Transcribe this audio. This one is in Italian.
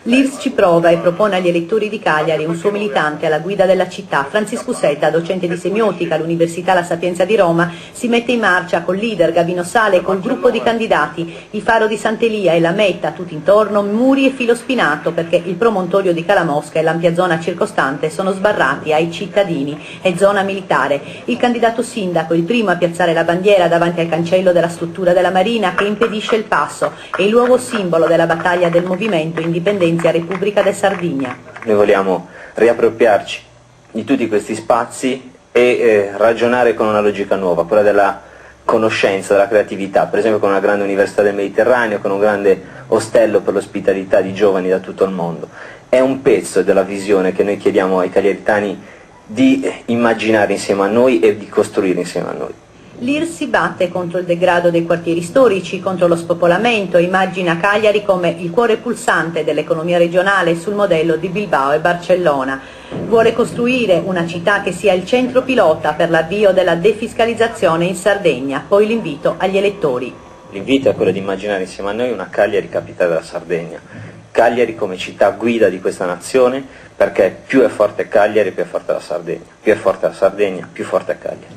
L'IRS ci prova e propone agli elettori di Cagliari un suo militante alla guida della città. Francisco Setta, docente di semiotica all'Università La Sapienza di Roma, si mette in marcia col leader Gabino Sale e col gruppo di candidati. Il faro di Sant'Elia e la meta, tutto intorno, muri e filo spinato, perché il promontorio di Calamosca e l'ampia zona circostante sono sbarrati ai cittadini. È zona militare. Il candidato sindaco, il primo a piazzare la bandiera davanti al cancello della struttura della Marina che impedisce il passo, è il luogo simbolo della battaglia del movimento Indipendenza Repubblica de Sardegna. Noi vogliamo riappropriarci di tutti questi spazi e ragionare con una logica nuova, quella della conoscenza, della creatività, per esempio con una grande università del Mediterraneo, con un grande ostello per l'ospitalità di giovani da tutto il mondo. È un pezzo della visione che noi chiediamo ai cagliaritani di immaginare insieme a noi e di costruire insieme a noi. L'IRS si batte contro il degrado dei quartieri storici, contro lo spopolamento, immagina Cagliari come il cuore pulsante dell'economia regionale sul modello di Bilbao e Barcellona. Vuole costruire una città che sia il centro pilota per l'avvio della defiscalizzazione in Sardegna. Poi l'invito agli elettori. L'invito è quello di immaginare insieme a noi una Cagliari capitale della Sardegna. Cagliari come città guida di questa nazione, perché più è forte Cagliari, più è forte la Sardegna. Più è forte la Sardegna, più forte è Cagliari.